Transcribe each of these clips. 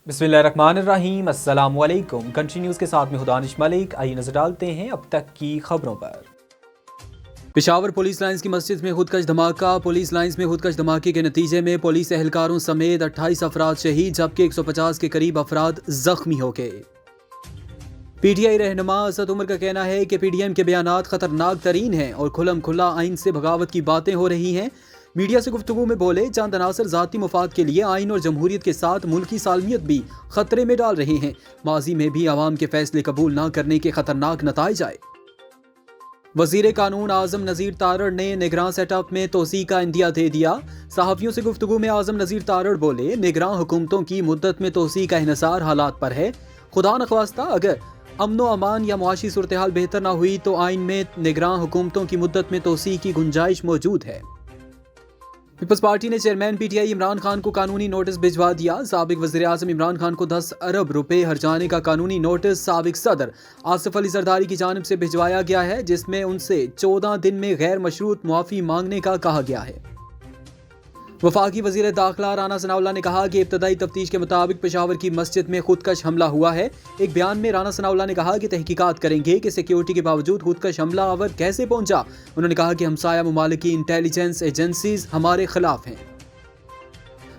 बिस्मिल्लाहिर्रहमानिर्रहीम। अस्सलाम वालेकुम। कंट्री न्यूज़ के साथ में हूं दानिश मलिक। आइए नजर डालते हैं अब तक की खबरों पर। पेशावर पुलिस लाइंस की मस्जिद में खुदकश धमाका। पुलिस लाइंस में खुदकश धमाके के नतीजे में पुलिस एहलकारों समेत 28 अफराद शहीद जबकि 150 के करीब अफराद जख्मी हो गए। पीटीआई रहनुमा असद उमर का कहना है कि पीडीएम के बयानात खतरनाक तरीन हैं और खुलम खुला आइन से बगावत की बातें हो रही हैं। मीडिया से गुफ्तगू में बोले चंद अनासर ज़ाती मुफाद के लिए आइन और जमहूरियत के साथ मुल्की सालमियत भी खतरे में डाल रहे हैं। माजी में भी आवाम के फैसले कबूल न करने के खतरनाक नताइज आए। वज़ीर कानून आज़म नज़ीर तारड़ ने निगरान सेटअप में तोसी का इंदिया दे दिया। सहाफ़ियों से गुफ्तगू में आज़म नज़ीर तारड़ बोले निगरान हुकूमतों की मुद्दत में तोसी का इन्हिसार हालात पर है। खुदा नख्वास्ता अगर अमन व अमान या मुआशी सूरत हाल बेहतर ना हुई तो आइन में निगरान हुकूमतों की मुद्दत में तोसी की गुंजाइश मौजूद है। पीपल्स पार्टी ने चेयरमैन पीटीआई इमरान खान को कानूनी नोटिस भिजवा दिया। साबिक वज़ीर आज़म इमरान खान को 10 अरब रुपए हर्जाने का कानूनी नोटिस साबिक सदर आसिफ अली जरदारी की जानिब से भिजवाया गया है, जिसमें उनसे 14 दिन में गैर मशरूत मुआफ़ी मांगने का कहा गया है। वफाकी वज़ीर दाखिला राना सनाउल्लाह ने कहा कि इब्तदाई तफ्तीश के मुताबिक पेशावर की मस्जिद में खुदकश हमला हुआ है। एक बयान में राना सनाउल्लाह ने कहा कि तहकीकात करेंगे कि सिक्योरिटी के बावजूद खुदकश हमला आवर कैसे पहुंचा। उन्होंने कहा कि हमसाया मुमालिक की इंटेलिजेंस एजेंसीज हमारे खिलाफ हैं।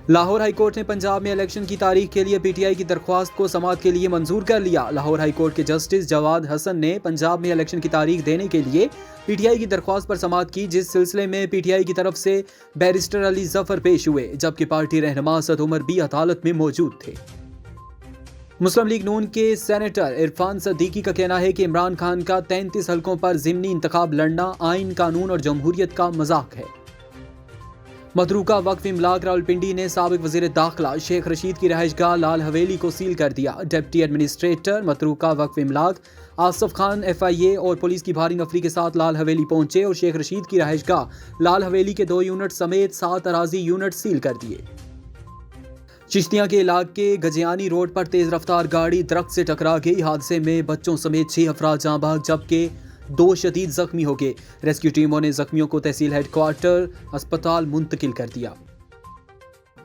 लाहौर हाई कोर्ट ने पंजाब में इलेक्शन की तारीख के लिए पीटीआई की दरख्वास्त को समाअत के लिए मंजूर कर लिया। लाहौर हाई कोर्ट के जस्टिस जवाद हसन ने पंजाब में इलेक्शन की तारीख देने के लिए पीटीआई की दरख्वास्त पर समाअत की, जिस सिलसिले में पीटीआई की तरफ से बैरिस्टर अली जफर पेश हुए जबकि पार्टी रहनुमा असद उमर भी अदालत में मौजूद थे। मुस्लिम लीग नून के सेनेटर इरफान सद्दीकी का कहना है कि इमरान खान का 33 हलकों पर ज़िमनी इंतखाब लड़ना आइन, कानून और जमहूरियत का मजाक है। मतरूका वक्फ इमलाक रावलपिंडी ने साबिक वज़ीर दाखिला शेख रशीद की रहायशगाह लाल हवेली को सील कर दिया। डिप्टी एडमिनिस्ट्रेटर मतरूका वक्फ इमलाक आसफ खान FIA और पुलिस की भारी नफरी के साथ लाल हवेली पहुंचे और शेख रशीद की रहायशगाह लाल हवेली के 2 यूनिट समेत 7 अराजी यूनिट सील कर दिए। चिश्तियां के इलाके गजियानी रोड पर तेज रफ्तार गाड़ी दरख्त से टकरा गई। हादसे में बच्चों समेत 6 अफराद जाँ बहक जबकि 2 शदीद जख्मी हो गए। रेस्क्यू टीमों ने जख्मियों को तहसील हेडक्वार्टर अस्पताल मुंतकिल कर दिया।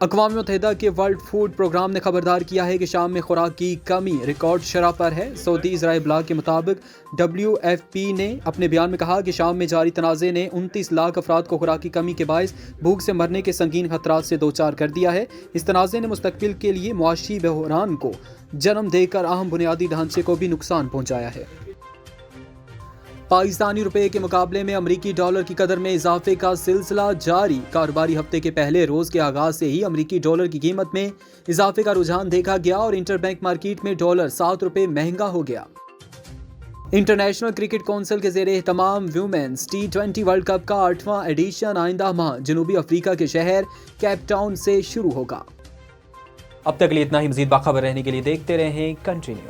अक़वाम मुत्तहिदा के वर्ल्ड फूड प्रोग्राम ने खबरदार किया है कि शाम में खुराक की कमी रिकॉर्ड शरह पर है। सऊदी इज़राइल ब्लॉग के मुताबिक WFP ने अपने बयान में कहा कि शाम में जारी तनाज़े ने 29 लाख अफराद को खुराक की कमी के बायस भूख से मरने के संगीन खतरात से दो चार कर दिया है। इस तनाज़े ने मुस्तक़बिल के लिए मुआशी बहरान को जन्म देकर अहम बुनियादी ढांचे को भी नुकसान पहुँचाया है। पाकिस्तानी रुपए के मुकाबले में अमरीकी डॉलर की कदर में इजाफे का सिलसिला जारी। कारोबारी हफ्ते के पहले रोज के आगाज से ही अमरीकी डॉलर की कीमत में इजाफे का रुझान देखा गया और इंटरबैंक मार्केट में डॉलर 7 रुपए महंगा हो गया। इंटरनेशनल क्रिकेट काउंसिल के ज़ेरे एहतमाम वुमेन्स T20 वर्ल्ड कप का 8वां एडिशन आइंदा माह जनूबी अफ्रीका के शहर केप टाउन से शुरू होगा। अब तक के लिए इतना ही। मजीद बाखबर रहने के लिए देखते रहें कंट्री न्यूज़।